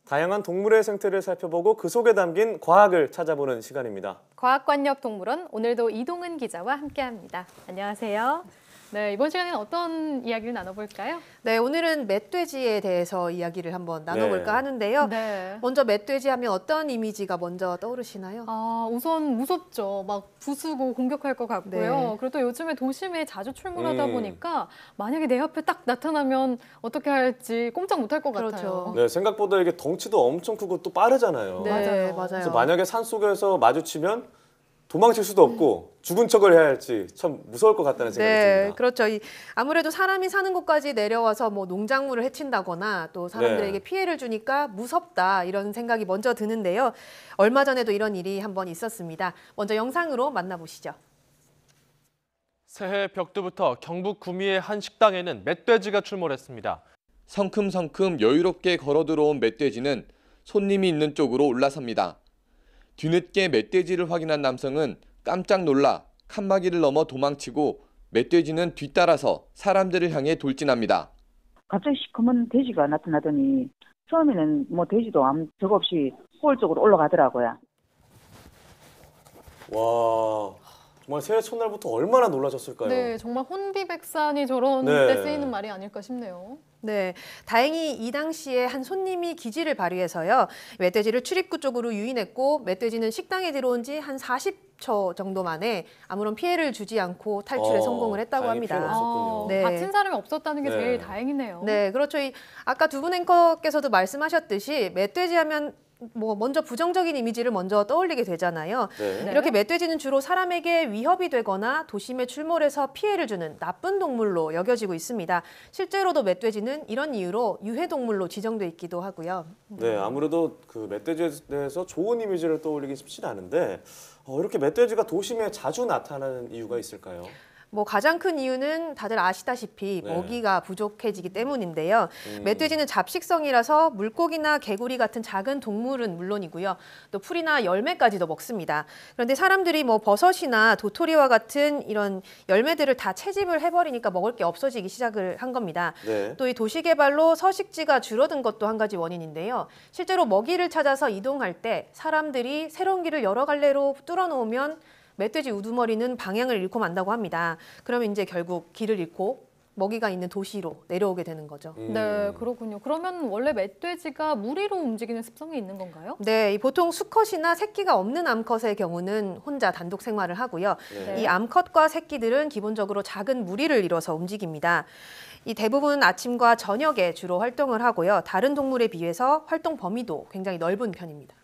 다양한 동물의 생태를 살펴보고 그 속에 담긴 과학을 찾아보는 시간입니다. 과학관역동물원, 오늘도 이동은 기자와 함께합니다. 안녕하세요. 네, 이번 시간에는 어떤 이야기를 나눠볼까요? 네, 오늘은 멧돼지에 대해서 이야기를 한번 나눠볼까 하는데요. 네. 먼저 멧돼지 하면 어떤 이미지가 먼저 떠오르시나요? 우선 무섭죠. 막 부수고 공격할 것 같고요. 네. 그리고 또 요즘에 도심에 자주 출몰하다 보니까 만약에 내 앞에 딱 나타나면 어떻게 할지 꼼짝 못할 것 그렇죠. 같아요. 네, 생각보다 이게 덩치도 엄청 크고 또 빠르잖아요. 네, 맞아요. 그래서 맞아요. 만약에 산속에서 마주치면 도망칠 수도 없고 죽은 척을 해야 할지 참 무서울 것 같다는 생각이 네, 듭니다. 그렇죠. 아무래도 사람이 사는 곳까지 내려와서 뭐 농작물을 해친다거나 또 사람들에게 네. 피해를 주니까 무섭다 이런 생각이 먼저 드는데요. 얼마 전에도 이런 일이 한번 있었습니다. 먼저 영상으로 만나보시죠. 새해 벽두부터 경북 구미의 한 식당에는 멧돼지가 출몰했습니다. 성큼성큼 여유롭게 걸어 들어온 멧돼지는 손님이 있는 쪽으로 올라섭니다. 뒤늦게 멧돼지를 확인한 남성은 깜짝 놀라 칸막이를 넘어 도망치고 멧돼지는 뒤따라서 사람들을 향해 돌진합니다. 갑자기 시커먼 돼지가 나타나더니 처음에는 뭐 돼지도 아무 적 없이 홀 쪽으로 올라가더라고요. 와, 정말 새해 첫날부터 얼마나 놀라셨을까요? 네, 정말 혼비백산이 저런 네. 때 쓰이는 말이 아닐까 싶네요. 네, 다행히 이 당시에 한 손님이 기지를 발휘해서요. 멧돼지를 출입구 쪽으로 유인했고 멧돼지는 식당에 들어온 지 한 40초 정도 만에 아무런 피해를 주지 않고 탈출에 성공을 했다고 다행히 피해는 합니다. 없었군요. 네. 다친 사람이 없었다는 게 네. 제일 다행이네요. 네, 그렇죠. 아까 두 분 앵커께서도 말씀하셨듯이 멧돼지 하면 뭐 먼저 부정적인 이미지를 먼저 떠올리게 되잖아요. 네. 네. 이렇게 멧돼지는 주로 사람에게 위협이 되거나 도심에 출몰해서 피해를 주는 나쁜 동물로 여겨지고 있습니다. 실제로도 멧돼지는 이런 이유로 유해동물로 지정돼 있기도 하고요. 네, 아무래도 그 멧돼지에 대해서 좋은 이미지를 떠올리긴 쉽지는 않은데 이렇게 멧돼지가 도심에 자주 나타나는 이유가 있을까요? 뭐 가장 큰 이유는 다들 아시다시피 네. 먹이가 부족해지기 때문인데요. 멧돼지는 잡식성이라서 물고기나 개구리 같은 작은 동물은 물론이고요. 또 풀이나 열매까지도 먹습니다. 그런데 사람들이 뭐 버섯이나 도토리와 같은 이런 열매들을 다 채집을 해버리니까 먹을 게 없어지기 시작을 한 겁니다. 네. 또 이 도시개발로 서식지가 줄어든 것도 한 가지 원인인데요. 실제로 먹이를 찾아서 이동할 때 사람들이 새로운 길을 여러 갈래로 뚫어놓으면 멧돼지 우두머리는 방향을 잃고 만다고 합니다. 그러면 이제 결국 길을 잃고 먹이가 있는 도시로 내려오게 되는 거죠. 네, 그렇군요. 그러면 원래 멧돼지가 무리로 움직이는 습성이 있는 건가요? 네, 보통 수컷이나 새끼가 없는 암컷의 경우는 혼자 단독 생활을 하고요. 네. 이 암컷과 새끼들은 기본적으로 작은 무리를 이뤄서 움직입니다. 이 대부분 아침과 저녁에 주로 활동을 하고요. 다른 동물에 비해서 활동 범위도 굉장히 넓은 편입니다.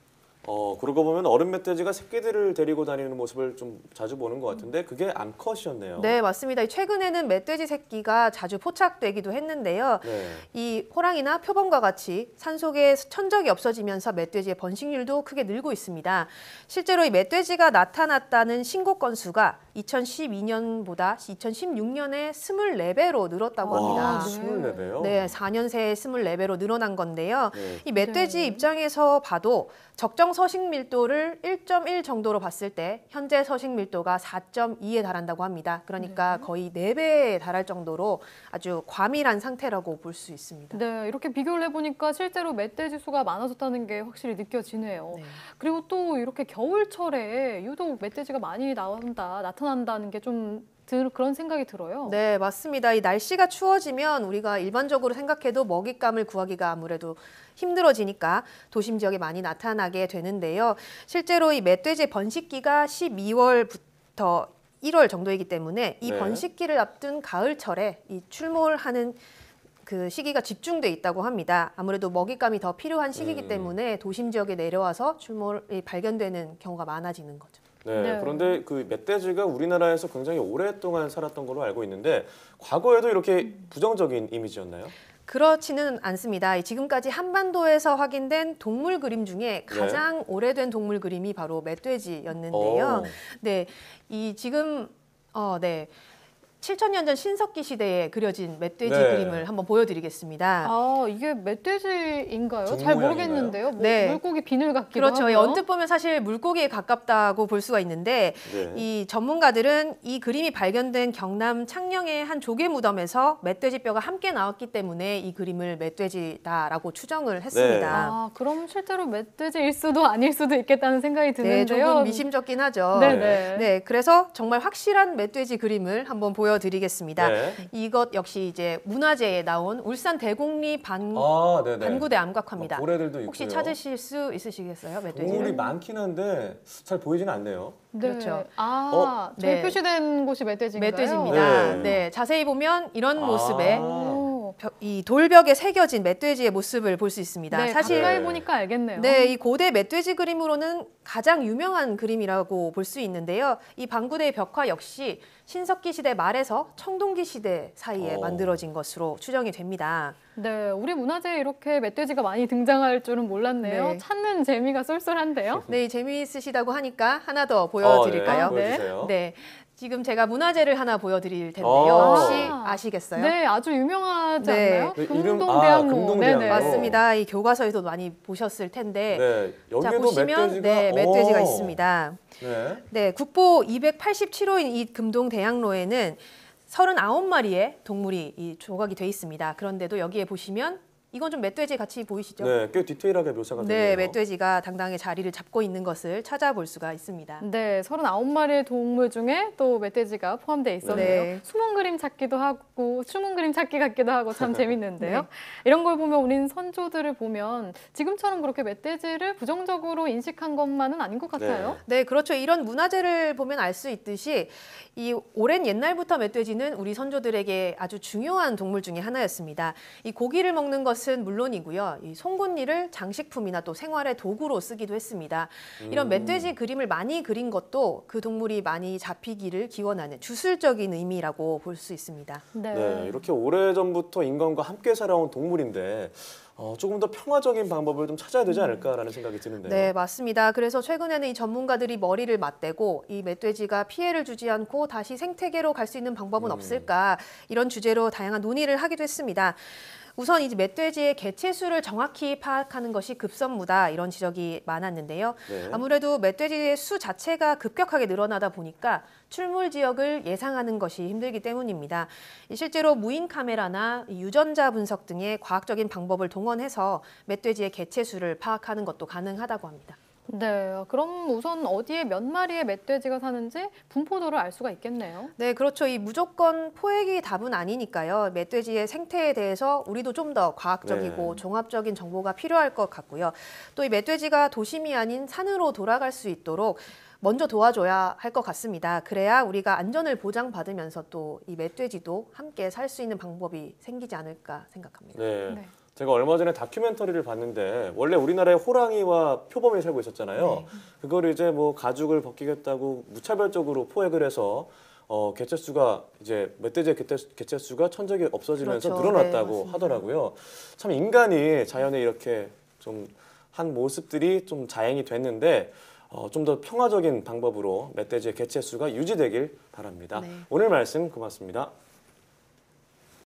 그러고 보면 어른 멧돼지가 새끼들을 데리고 다니는 모습을 좀 자주 보는 것 같은데 그게 암컷이었네요. 네, 맞습니다. 최근에는 멧돼지 새끼가 자주 포착되기도 했는데요. 네. 이 호랑이나 표범과 같이 산속에 천적이 없어지면서 멧돼지의 번식률도 크게 늘고 있습니다. 실제로 이 멧돼지가 나타났다는 신고 건수가 2012년보다 2016년에 24배로 늘었다고 합니다. 와, 24배요? 네, 4년 새에 24배로 늘어난 건데요. 네. 이 멧돼지 네. 입장에서 봐도 적정 서식 밀도를 1.1 정도로 봤을 때 현재 서식 밀도가 4.2에 달한다고 합니다. 그러니까 거의 4배에 달할 정도로 아주 과밀한 상태라고 볼 수 있습니다. 네, 이렇게 비교를 해보니까 실제로 멧돼지 수가 많아졌다는 게 확실히 느껴지네요. 네. 그리고 또 이렇게 겨울철에 유독 멧돼지가 많이 나타난다는 게 좀 그런 생각이 들어요. 네, 맞습니다. 이 날씨가 추워지면 우리가 일반적으로 생각해도 먹잇감을 구하기가 아무래도 힘들어지니까 도심 지역에 많이 나타나게 되는데요. 실제로 이 멧돼지 번식기가 12월부터 1월 정도이기 때문에 이 네. 번식기를 앞둔 가을철에 이 출몰하는 그 시기가 집중돼 있다고 합니다. 아무래도 먹잇감이 더 필요한 시기이기 때문에 도심 지역에 내려와서 출몰이 발견되는 경우가 많아지는 거죠. 네, 네. 그런데 그 멧돼지가 우리나라에서 굉장히 오랫동안 살았던 걸로 알고 있는데 과거에도 이렇게 부정적인 이미지였나요? 그렇지는 않습니다. 지금까지 한반도에서 확인된 동물 그림 중에 가장 오래된 동물 그림이 바로 멧돼지였는데요. 네, 이 지금 네. 7,000년 전 신석기 시대에 그려진 멧돼지 네. 그림을 한번 보여드리겠습니다. 아, 이게 멧돼지인가요? 중 잘 모양인가요? 모르겠는데요. 뭐 네. 물고기 비늘 같기도 그렇죠. 하고요. 언뜻 보면 사실 물고기에 가깝다고 볼 수가 있는데 네. 이 전문가들은 이 그림이 발견된 경남 창녕의 한 조개 무덤에서 멧돼지 뼈가 함께 나왔기 때문에 이 그림을 멧돼지다라고 추정을 했습니다. 아, 그럼 실제로 멧돼지일 수도 아닐 수도 있겠다는 생각이 네, 드는데요. 조금 미심쩍긴 하죠. 네네. 네, 그래서 정말 확실한 멧돼지 그림을 한번 보여드리겠습니다. 네. 이것 역시 이제 문화재에 나온 울산 대곡리 아, 네네. 반구대 암각화입니다. 고래들도 있고요. 혹시 찾으실 수 있으시겠어요, 동물이 멧돼지를? 많긴 한데 잘 보이지는 않네요. 네. 그렇죠. 아, 저기 네. 표시된 곳이 멧돼지인가요? 멧돼지입니다. 네. 네, 자세히 보면 이런 모습의 오. 이 돌벽에 새겨진 멧돼지의 모습을 볼 수 있습니다. 네, 사실 가까이 보니까 알겠네요. 네, 이 고대 멧돼지 그림으로는 가장 유명한 그림이라고 볼 수 있는데요. 이 방구대의 벽화 역시 신석기 시대 말에서 청동기 시대 사이에 오. 만들어진 것으로 추정이 됩니다. 네, 우리 문화재에 이렇게 멧돼지가 많이 등장할 줄은 몰랐네요. 네. 찾는 재미가 쏠쏠한데요. 네, 재미있으시다고 하니까 하나 더 보여드릴까요? 네. 보여주세요. 네, 지금 제가 문화재를 하나 보여드릴 텐데요. 아. 혹시 아시겠어요? 네, 아주 유명하지 네. 않나요? 그 이름- 금동대학로. 금동대학로. 네네. 맞습니다. 이 교과서에도 많이 보셨을 텐데 네. 자, 여기에도 보시면 멧돼지가 네, 멧돼지가 오. 있습니다. 네. 네, 국보 287호인 이 금동대학로에는 39마리의 동물이 이 조각이 돼 있습니다. 그런데도 여기에 보시면 이건 좀 멧돼지 같이 보이시죠? 네, 꽤 디테일하게 묘사가 네, 되네요. 멧돼지가 당당히 자리를 잡고 있는 것을 찾아볼 수가 있습니다. 네, 39마리의 동물 중에 또 멧돼지가 포함되어 있었네요. 네. 숨은 그림 찾기도 하고 숨은 그림 찾기 같기도 하고 참 재밌는데요. 네. 이런 걸 보면 우리는 선조들을 보면 지금처럼 그렇게 멧돼지를 부정적으로 인식한 것만은 아닌 것 같아요. 네, 그렇죠. 이런 문화재를 보면 알 수 있듯이 이 오랜 옛날부터 멧돼지는 우리 선조들에게 아주 중요한 동물 중에 하나였습니다. 이 고기를 먹는 것은 물론이고요. 이 송곳니를 장식품이나 또 생활의 도구로 쓰기도 했습니다. 이런 멧돼지 그림을 많이 그린 것도 그 동물이 많이 잡히기를 기원하는 주술적인 의미라고 볼 수 있습니다. 네, 이렇게 오래전부터 인간과 함께 살아온 동물인데 조금 더 평화적인 방법을 좀 찾아야 되지 않을까라는 생각이 드는데요. 네, 맞습니다. 그래서 최근에는 이 전문가들이 머리를 맞대고 이 멧돼지가 피해를 주지 않고 다시 생태계로 갈 수 있는 방법은 없을까 이런 주제로 다양한 논의를 하기도 했습니다. 우선 이제 멧돼지의 개체수를 정확히 파악하는 것이 급선무다 이런 지적이 많았는데요. 네. 아무래도 멧돼지의 수 자체가 급격하게 늘어나다 보니까 출몰 지역을 예상하는 것이 힘들기 때문입니다. 실제로 무인 카메라나 유전자 분석 등의 과학적인 방법을 동원해서 멧돼지의 개체수를 파악하는 것도 가능하다고 합니다. 네, 그럼 우선 어디에 몇 마리의 멧돼지가 사는지 분포도를 알 수가 있겠네요. 네, 그렇죠. 이 무조건 포획이 답은 아니니까요. 멧돼지의 생태에 대해서 우리도 좀 더 과학적이고 네. 종합적인 정보가 필요할 것 같고요. 또 이 멧돼지가 도심이 아닌 산으로 돌아갈 수 있도록 먼저 도와줘야 할 것 같습니다. 그래야 우리가 안전을 보장받으면서 또 이 멧돼지도 함께 살 수 있는 방법이 생기지 않을까 생각합니다. 네. 네. 제가 얼마 전에 다큐멘터리를 봤는데 원래 우리나라에 호랑이와 표범이 살고 있었잖아요. 그걸 이제 뭐 가죽을 벗기겠다고 무차별적으로 포획을 해서 개체수가 이제 멧돼지의 개체수가 천적이 없어지면서 그렇죠. 늘어났다고 네, 맞습니다. 하더라고요. 참 인간이 자연에 이렇게 좀 한 모습들이 좀 자행이 됐는데 좀 더 평화적인 방법으로 멧돼지의 개체수가 유지되길 바랍니다. 네. 오늘 말씀 고맙습니다.